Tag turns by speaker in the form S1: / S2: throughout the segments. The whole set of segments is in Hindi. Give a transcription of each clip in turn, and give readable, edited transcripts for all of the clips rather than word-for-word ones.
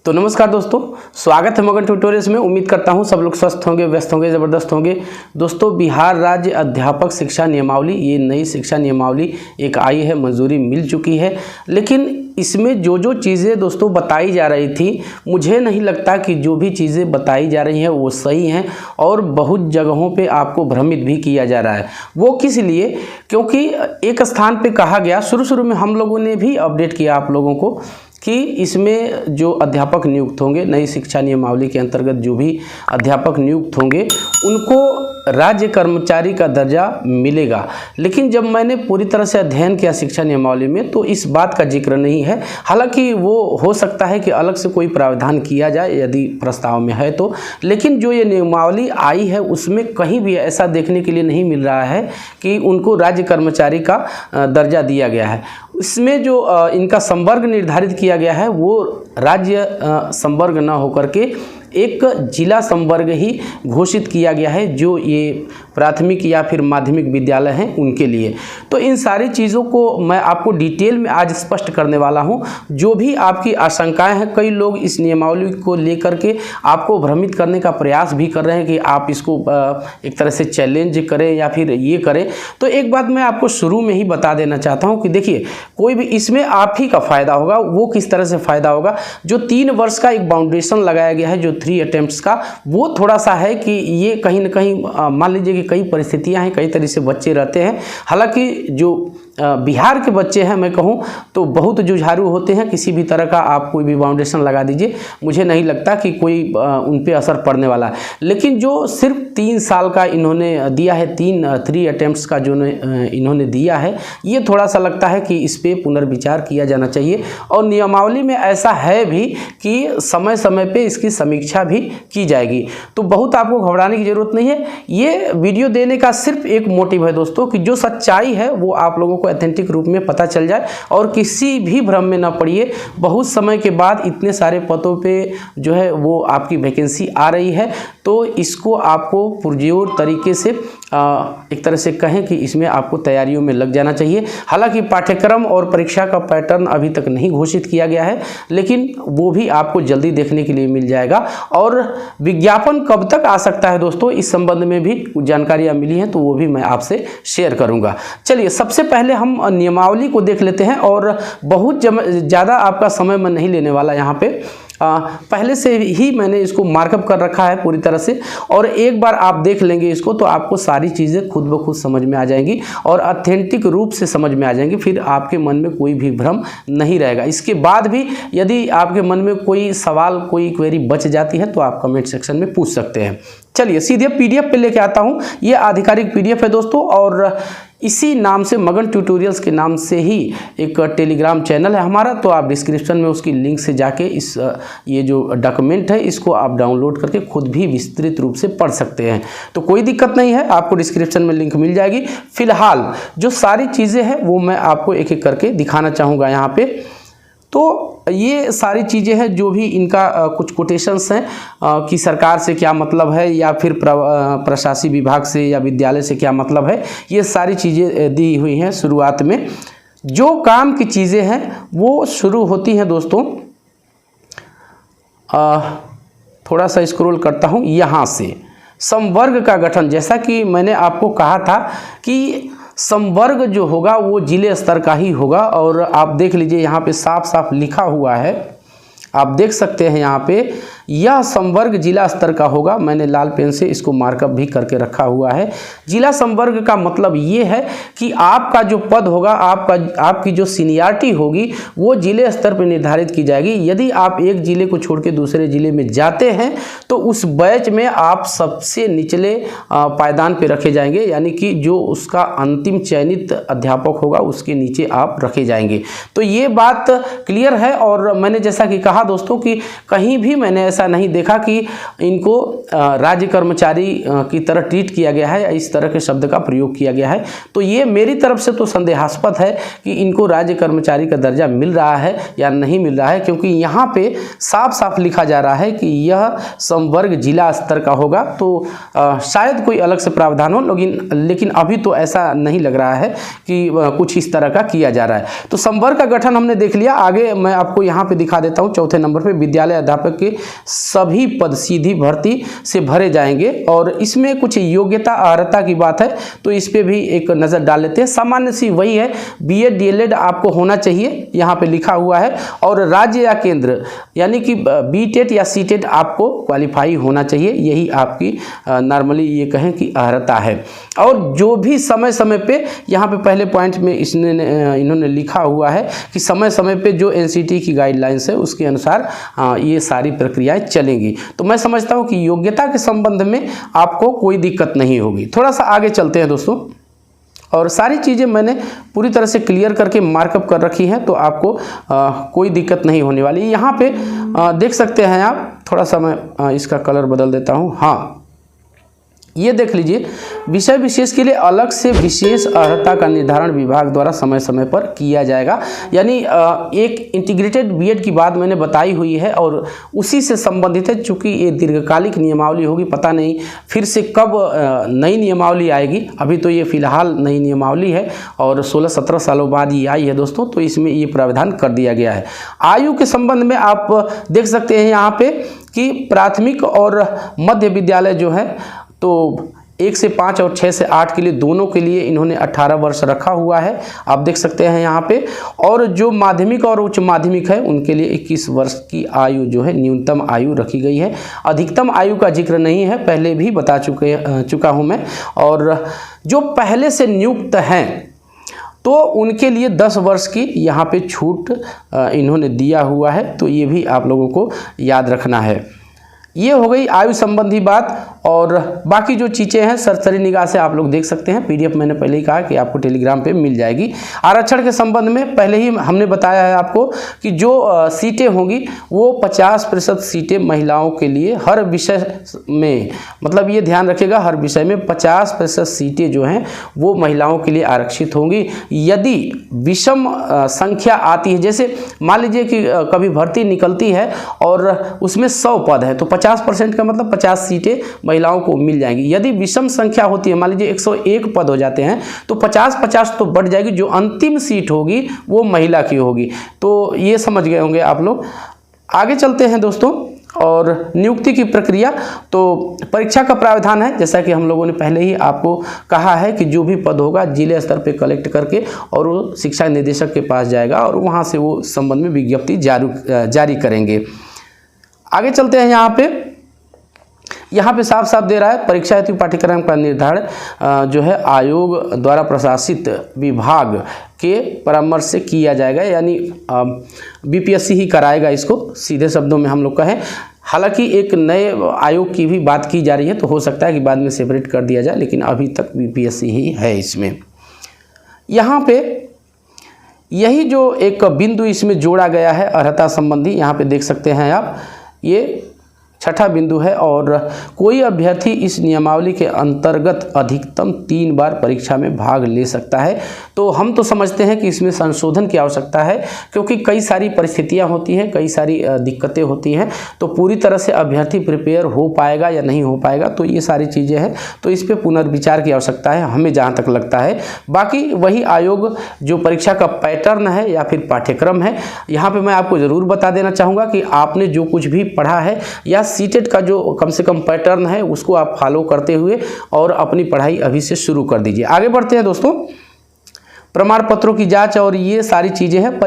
S1: तो नमस्कार दोस्तों, स्वागत है मगन ट्यूटोरियल्स में। उम्मीद करता हूं सब लोग स्वस्थ होंगे, व्यस्त होंगे, ज़बरदस्त होंगे। दोस्तों, बिहार राज्य अध्यापक शिक्षा नियमावली, ये नई शिक्षा नियमावली एक आई है, मंजूरी मिल चुकी है। लेकिन इसमें जो चीज़ें दोस्तों बताई जा रही थी, मुझे नहीं लगता कि जो भी चीज़ें बताई जा रही हैं वो सही हैं, और बहुत जगहों पे आपको भ्रमित भी किया जा रहा है। वो किस लिए? क्योंकि एक स्थान पे कहा गया, शुरू में हम लोगों ने भी अपडेट किया आप लोगों को कि इसमें जो अध्यापक नियुक्त होंगे, नई शिक्षा नियमावली के अंतर्गत जो भी अध्यापक नियुक्त होंगे उनको राज्य कर्मचारी का दर्जा मिलेगा। लेकिन जब मैंने पूरी तरह से अध्ययन किया शिक्षा नियमावली में, तो इस बात का जिक्र नहीं है। हालांकि वो हो सकता है कि अलग से कोई प्रावधान किया जाए यदि प्रस्ताव में है तो, लेकिन जो ये नियमावली आई है उसमें कहीं भी ऐसा देखने के लिए नहीं मिल रहा है कि उनको राज्य कर्मचारी का दर्जा दिया गया है। इसमें जो इनका संवर्ग निर्धारित किया गया है वो राज्य संवर्ग न होकर के एक जिला संवर्ग ही घोषित किया गया है, जो ये प्राथमिक या फिर माध्यमिक विद्यालय हैं उनके लिए। तो इन सारी चीज़ों को मैं आपको डिटेल में आज स्पष्ट करने वाला हूं। जो भी आपकी आशंकाएं हैं, कई लोग इस नियमावली को लेकर के आपको भ्रमित करने का प्रयास भी कर रहे हैं कि आप इसको एक तरह से चैलेंज करें या फिर ये करें। तो एक बात मैं आपको शुरू में ही बता देना चाहता हूँ कि देखिए, कोई भी इसमें आप ही का फ़ायदा होगा। वो किस तरह से फ़ायदा होगा? जो 3 वर्ष का एक बाउंडेशन लगाया गया है, जो 3 अटेम्प्ट्स का, वो थोड़ा सा है कि ये कहीं ना कहीं मान लीजिए कि कई परिस्थितियां हैं, कई तरह से बच्चे रहते हैं। हालांकि जो बिहार के बच्चे हैं, मैं कहूं तो बहुत जुझारू होते हैं। किसी भी तरह का आप कोई भी बाउंडेशन लगा दीजिए, मुझे नहीं लगता कि कोई उन पे असर पड़ने वाला है। लेकिन जो सिर्फ 3 साल का इन्होंने दिया है, 3 अटेम्प्ट्स का जो इन्होंने दिया है, ये थोड़ा सा लगता है कि इस पर पुनर्विचार किया जाना चाहिए। और नियमावली में ऐसा है भी कि समय समय पे इसकी समीक्षा भी की जाएगी। तो बहुत आपको घबराने की ज़रूरत नहीं है। ये वीडियो देने का सिर्फ एक मोटिव है दोस्तों, कि जो सच्चाई है वो आप लोगों को ऑथेंटिक रूप में पता चल जाए और किसी भी भ्रम में ना पड़िए। बहुत समय के बाद इतने सारे पदों पे जो है वो आपकी वैकेंसी आ रही है, तो इसको आपको पुरजोर तरीके से एक तरह से कहें कि इसमें आपको तैयारियों में लग जाना चाहिए। हालांकि पाठ्यक्रम और परीक्षा का पैटर्न अभी तक नहीं घोषित किया गया है, लेकिन वो भी आपको जल्दी देखने के लिए मिल जाएगा। और विज्ञापन कब तक आ सकता है दोस्तों, इस संबंध में भी कुछ जानकारियाँ मिली हैं, तो वो भी मैं आपसे शेयर करूँगा। चलिए, सबसे पहले हम नियमावली को देख लेते हैं, और बहुत ज़्यादा आपका समय मैं नहीं लेने वाला यहाँ पे। पहले से ही मैंने इसको मार्कअप कर रखा है पूरी तरह से, और एक बार आप देख लेंगे इसको तो आपको सारी चीज़ें खुद ब खुद समझ में आ जाएंगी और ऑथेंटिक रूप से समझ में आ जाएंगी। फिर आपके मन में कोई भी भ्रम नहीं रहेगा। इसके बाद भी यदि आपके मन में कोई सवाल, कोई क्वेरी बच जाती है तो आप कमेंट सेक्शन में पूछ सकते हैं। चलिए, सीधे PDF पे लेके आता हूँ। ये आधिकारिक PDF है दोस्तों, और इसी नाम से, मगन ट्यूटोरियल्स के नाम से ही एक टेलीग्राम चैनल है हमारा। तो आप डिस्क्रिप्शन में उसकी लिंक से जाके ये जो डॉक्यूमेंट है इसको आप डाउनलोड करके खुद भी विस्तृत रूप से पढ़ सकते हैं। तो कोई दिक्कत नहीं है, आपको डिस्क्रिप्शन में लिंक मिल जाएगी। फिलहाल जो सारी चीज़ें हैं वो मैं आपको एक एक करके दिखाना चाहूँगा यहाँ पे। तो ये सारी चीज़ें हैं जो भी इनका कुछ कोटेशंस हैं कि सरकार से क्या मतलब है, या फिर प्रशासनिक विभाग से या विद्यालय से क्या मतलब है, ये सारी चीज़ें दी हुई हैं। शुरुआत में जो काम की चीज़ें हैं वो शुरू होती हैं दोस्तों, थोड़ा सा स्क्रॉल करता हूँ यहाँ से। संवर्ग का गठन, जैसा कि मैंने आपको कहा था कि संवर्ग जो होगा वो जिले स्तर का ही होगा, और आप देख लीजिए यहाँ पे साफ साफ लिखा हुआ है, आप देख सकते हैं यहाँ पे, यह संवर्ग जिला स्तर का होगा। मैंने लाल पेन से इसको मार्कअप भी करके रखा हुआ है। जिला संवर्ग का मतलब ये है कि आपका जो पद होगा, आपकी जो सीनियरिटी होगी वो जिले स्तर पर निर्धारित की जाएगी। यदि आप एक जिले को छोड़ के दूसरे जिले में जाते हैं तो उस बैच में आप सबसे निचले पायदान पे रखे जाएंगे, यानी कि जो उसका अंतिम चयनित अध्यापक होगा उसके नीचे आप रखे जाएंगे। तो ये बात क्लियर है। और मैंने जैसा कि कहा दोस्तों कि कहीं भी मैंने ऐसा नहीं देखा कि इनको राज्य कर्मचारी की तरह ट्रीट किया गया है या इस तरह के शब्द का प्रयोग किया गया है। तो ये मेरी तरफ से तो संदेहास्पद है कि इनको राज्य कर्मचारी का दर्जा मिल रहा है या नहीं मिल रहा है, क्योंकि यहाँ पे साफ साफ लिखा जा रहा है कि यह संवर्ग जिला स्तर का होगा। तो शायद कोई अलग से प्रावधान हो, लेकिन अभी तो ऐसा नहीं लग रहा है कि कुछ इस तरह का किया जा रहा है। तो संवर्ग का गठन हमने देख लिया। आगे मैं आपको यहाँ पे दिखा देता हूँ, चौथे नंबर पे विद्यालय अध्यापक के सभी पद सीधी भर्ती से भरे जाएंगे और इसमें कुछ योग्यता अर्हता की बात है, तो इस पे भी एक नज़र डाल लेते हैं। सामान्य सी वही है, बीएड डीएलएड आपको होना चाहिए, यहाँ पे लिखा हुआ है, और राज्य या केंद्र यानी कि बीटेट या सीटेट आपको क्वालिफाई होना चाहिए, यही आपकी नॉर्मली ये कहें कि अर्हता है। और जो भी समय समय पे यहाँ पे पहले पॉइंट में इन्होंने लिखा हुआ है कि समय समय पे जो एनसीटी की गाइडलाइंस है उसके अनुसार ये सारी प्रक्रियाएं चलेंगी। तो मैं समझता हूँ कि योग्यता के संबंध में आपको कोई दिक्कत नहीं होगी। थोड़ा सा आगे चलते हैं दोस्तों, और सारी चीज़ें मैंने पूरी तरह से क्लियर करके मार्कअप कर रखी हैं, तो आपको कोई दिक्कत नहीं होने वाली। यहाँ पे देख सकते हैं आप, थोड़ा सा मैं इसका कलर बदल देता हूँ। हाँ, ये देख लीजिए, विषय विशेष के लिए अलग से विशेष अर्हता का निर्धारण विभाग द्वारा समय समय पर किया जाएगा। यानी एक इंटीग्रेटेड बीएड की बात मैंने बताई हुई है और उसी से संबंधित है। चूँकि ये दीर्घकालिक नियमावली होगी, पता नहीं फिर से कब नई नियमावली आएगी। अभी तो ये फिलहाल नई नियमावली है और 16-17 सालों बाद ये आई है दोस्तों, तो इसमें ये प्रावधान कर दिया गया है। आयु के संबंध में आप देख सकते हैं यहाँ पे कि प्राथमिक और मध्य विद्यालय जो है तो 1 से 5 और 6 से 8 के लिए दोनों के लिए इन्होंने 18 वर्ष रखा हुआ है, आप देख सकते हैं यहाँ पे। और जो माध्यमिक और उच्च माध्यमिक है उनके लिए 21 वर्ष की आयु जो है न्यूनतम आयु रखी गई है। अधिकतम आयु का जिक्र नहीं है, पहले भी बता चुका हूँ मैं। और जो पहले से नियुक्त हैं तो उनके लिए 10 वर्ष की यहाँ पे छूट इन्होंने दिया हुआ है, तो ये भी आप लोगों को याद रखना है। ये हो गई आयु संबंधी बात, और बाकी जो चीज़ें हैं सरसरी निगाह से आप लोग देख सकते हैं। पीडीएफ मैंने पहले ही कहा कि आपको टेलीग्राम पे मिल जाएगी। आरक्षण के संबंध में पहले ही हमने बताया है आपको कि जो सीटें होंगी वो 50% सीटें महिलाओं के लिए हर विषय में, मतलब ये ध्यान रखिएगा हर विषय में 50% सीटें जो हैं वो महिलाओं के लिए आरक्षित होंगी। यदि विषम संख्या आती है, जैसे मान लीजिए कि कभी भर्ती निकलती है और उसमें 100 पद है, तो 50% का मतलब 50 सीटें महिलाओं को मिल जाएंगी। यदि विषम संख्या होती है, मान लीजिए 101 पद हो जाते हैं, तो 50-50 तो बढ़ जाएगी, जो अंतिम सीट होगी वो महिला की होगी। तो ये समझ गए होंगे आप लोग। आगे चलते हैं दोस्तों, और नियुक्ति की प्रक्रिया। तो परीक्षा का प्रावधान है, जैसा कि हम लोगों ने पहले ही आपको कहा है कि जो भी पद होगा जिले स्तर पे कलेक्ट करके और वो शिक्षा निदेशक के पास जाएगा और वहाँ से वो संबंध में विज्ञप्ति जारी करेंगे। आगे चलते हैं। यहाँ पे साफ साफ दे रहा है, परीक्षा हेतु पाठ्यक्रम का निर्धारण जो है आयोग द्वारा प्रशासित विभाग के परामर्श से किया जाएगा, यानी बीपीएससी ही कराएगा इसको, सीधे शब्दों में हम लोग कहें। हालांकि एक नए आयोग की भी बात की जा रही है, तो हो सकता है कि बाद में सेपरेट कर दिया जाए, लेकिन अभी तक बीपीएससी ही है इसमें। यहाँ पे यही जो एक बिंदु इसमें जोड़ा गया है अर्हता संबंधी, यहाँ पे देख सकते हैं आप, ये छठा बिंदु है। और कोई अभ्यर्थी इस नियमावली के अंतर्गत अधिकतम 3 बार परीक्षा में भाग ले सकता है। तो हम तो समझते हैं कि इसमें संशोधन की आवश्यकता है, क्योंकि कई सारी परिस्थितियां होती हैं, कई सारी दिक्कतें होती हैं, तो पूरी तरह से अभ्यर्थी प्रिपेयर हो पाएगा या नहीं हो पाएगा, तो ये सारी चीज़ें हैं, तो इस पर पुनर्विचार की आवश्यकता है हमें जहाँ तक लगता है। बाकी वही आयोग जो परीक्षा का पैटर्न है या फिर पाठ्यक्रम है, यहाँ पर मैं आपको ज़रूर बता देना चाहूँगा कि आपने जो कुछ भी पढ़ा है या सीटेट का जो कम से कम पैटर्न है उसको आप फॉलो करते हुए और अपनी पढ़ाई अभी से शुरू कर दीजिए। आगे बढ़ते हैं दोस्तों, प्रमाण पत्रों की जांच और ये सारी चीज़ें हैं।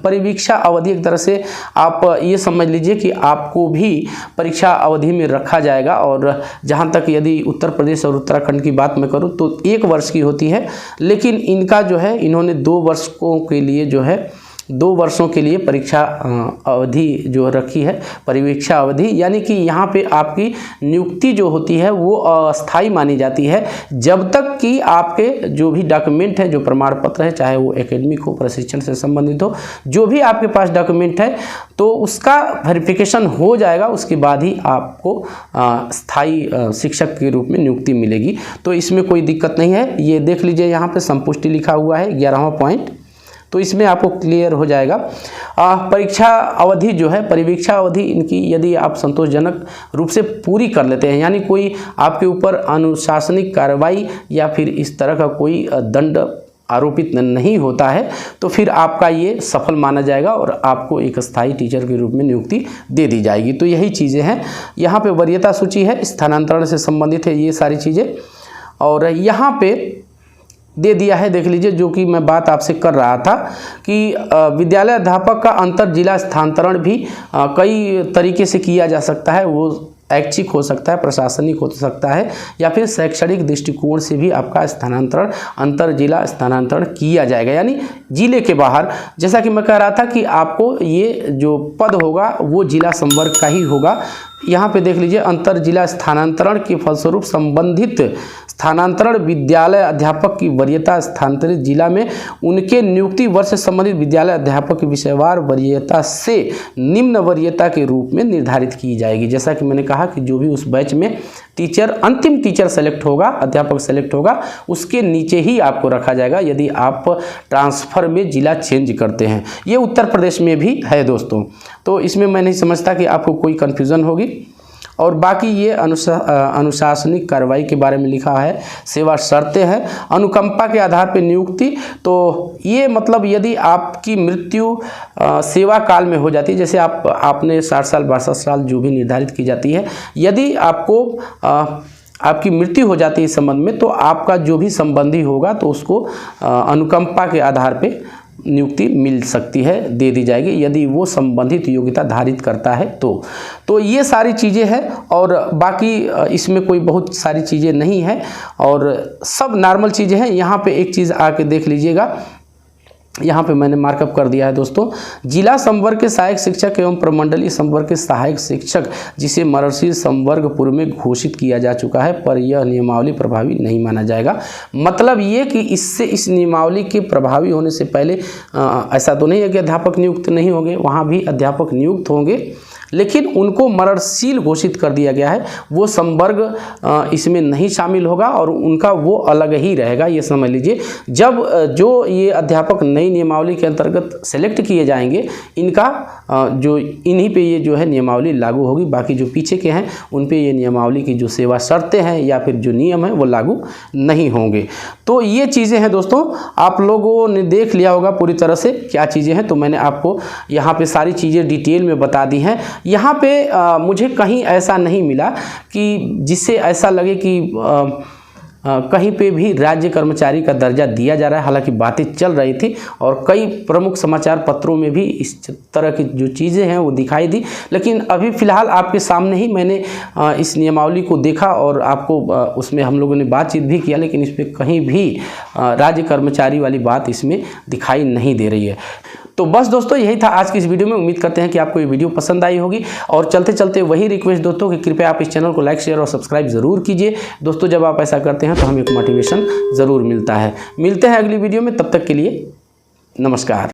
S1: परिवीक्षा अवधि एक तरह से आप ये समझ लीजिए कि आपको भी परीक्षा अवधि में रखा जाएगा, और जहाँ तक यदि उत्तर प्रदेश और उत्तराखंड की बात मैं करूँ तो 1 वर्ष की होती है, लेकिन इनका जो है इन्होंने 2 वर्षों के लिए जो है 2 वर्षों के लिए परीक्षा अवधि जो रखी है, परिवीक्षा अवधि, यानी कि यहाँ पे आपकी नियुक्ति जो होती है वो अस्थायी मानी जाती है जब तक कि आपके जो भी डॉक्यूमेंट है, जो प्रमाण पत्र है, चाहे वो एकेडमिक हो, प्रशिक्षण से संबंधित हो, जो भी आपके पास डॉक्यूमेंट है तो उसका वेरिफिकेशन हो जाएगा, उसके बाद ही आपको स्थायी शिक्षक के रूप में नियुक्ति मिलेगी। तो इसमें कोई दिक्कत नहीं है। ये देख लीजिए, यहाँ पे संपुष्टि लिखा हुआ है 11वां पॉइंट, तो इसमें आपको क्लियर हो जाएगा। परीक्षा अवधि जो है, परिवीक्षा अवधि इनकी यदि आप संतोषजनक रूप से पूरी कर लेते हैं, यानी कोई आपके ऊपर अनुशासनिक कार्रवाई या फिर इस तरह का कोई दंड आरोपित नहीं होता है, तो फिर आपका ये सफल माना जाएगा और आपको एक स्थायी टीचर के रूप में नियुक्ति दे दी जाएगी। तो यही चीज़ें हैं। यहाँ पे वरीयता सूची है, स्थानांतरण से संबंधित है ये सारी चीज़ें, और यहाँ पे दे दिया है, देख लीजिए, जो कि मैं बात आपसे कर रहा था कि विद्यालय अध्यापक का अंतर जिला स्थानांतरण भी कई तरीके से किया जा सकता है। वो ऐच्छिक हो सकता है, प्रशासनिक हो सकता है, या फिर शैक्षणिक दृष्टिकोण से भी आपका स्थानांतरण, अंतर जिला स्थानांतरण किया जाएगा, यानी जिले के बाहर। जैसा कि मैं कह रहा था कि आपको ये जो पद होगा वो जिला संवर्ग का ही होगा। यहाँ पे देख लीजिए, अंतर जिला स्थानांतरण के फलस्वरूप संबंधित स्थानांतरण विद्यालय अध्यापक की वरीयता स्थानांतरित जिला में उनके नियुक्ति वर्ष से संबंधित विद्यालय अध्यापक की विषयवार वरीयता से निम्न वरीयता के रूप में निर्धारित की जाएगी। जैसा कि मैंने कहा कि जो भी उस बैच में टीचर, अंतिम टीचर सेलेक्ट होगा, अध्यापक सेलेक्ट होगा, उसके नीचे ही आपको रखा जाएगा यदि आप ट्रांसफ़र में जिला चेंज करते हैं। ये उत्तर प्रदेश में भी है दोस्तों, तो इसमें मैं नहीं समझता कि आपको कोई कन्फ्यूज़न होगी। और बाकी ये अनुशासनिक कार्रवाई के बारे में लिखा है। सेवा शर्तें हैं, अनुकंपा के आधार पर नियुक्ति, तो ये मतलब यदि आपकी मृत्यु सेवा काल में हो जाती है, जैसे आपने 60 साल 62 साल जो भी निर्धारित की जाती है, यदि आपको आपकी मृत्यु हो जाती है इस संबंध में, तो आपका जो भी संबंधी होगा तो उसको अनुकंपा के आधार पे नियुक्ति मिल सकती है, दे दी जाएगी, यदि वो संबंधित योग्यता धारित करता है तो ये सारी चीज़ें हैं। और बाकी इसमें कोई बहुत सारी चीज़ें नहीं है और सब नॉर्मल चीज़ें हैं। यहाँ पे एक चीज़ आके देख लीजिएगा, यहाँ पे मैंने मार्कअप कर दिया है दोस्तों। जिला संवर्ग के सहायक शिक्षक एवं प्रमंडलीय संवर्ग के सहायक शिक्षक जिसे महर्षि संवर्ग पूर्व में घोषित किया जा चुका है, पर यह नियमावली प्रभावी नहीं माना जाएगा। मतलब ये कि इससे, इस नियमावली के प्रभावी होने से पहले ऐसा तो नहीं है कि अध्यापक नियुक्त नहीं होंगे, वहाँ भी अध्यापक नियुक्त होंगे, लेकिन उनको मरणशील घोषित कर दिया गया है। वो संवर्ग इसमें नहीं शामिल होगा और उनका वो अलग ही रहेगा, ये समझ लीजिए। जब जो ये अध्यापक नई नियमावली के अंतर्गत सेलेक्ट किए जाएंगे, इनका जो इन्हीं पे ये जो है नियमावली लागू होगी। बाकी जो पीछे के हैं उन पे ये नियमावली की जो सेवा शर्तें हैं या फिर जो नियम है वो लागू नहीं होंगे। तो ये चीज़ें हैं दोस्तों, आप लोगों ने देख लिया होगा पूरी तरह से क्या चीज़ें हैं। तो मैंने आपको यहाँ पे सारी चीज़ें डिटेल में बता दी हैं। यहाँ पे मुझे कहीं ऐसा नहीं मिला कि जिससे ऐसा लगे कि कहीं पे भी राज्य कर्मचारी का दर्जा दिया जा रहा है। हालांकि बातें चल रही थी और कई प्रमुख समाचार पत्रों में भी इस तरह की जो चीज़ें हैं वो दिखाई दी, लेकिन अभी फ़िलहाल आपके सामने ही मैंने इस नियमावली को देखा और आपको उसमें हम लोगों ने बातचीत भी किया, लेकिन इस पर कहीं भी राज्य कर्मचारी वाली बात इसमें दिखाई नहीं दे रही है। तो बस दोस्तों यही था आज की इस वीडियो में। उम्मीद करते हैं कि आपको ये वीडियो पसंद आई होगी। और चलते चलते वही रिक्वेस्ट दोस्तों कि कृपया आप इस चैनल को लाइक, शेयर और सब्सक्राइब ज़रूर कीजिए दोस्तों। जब आप ऐसा करते हैं तो हमें एक मोटिवेशन ज़रूर मिलता है। मिलते हैं अगली वीडियो में, तब तक के लिए नमस्कार।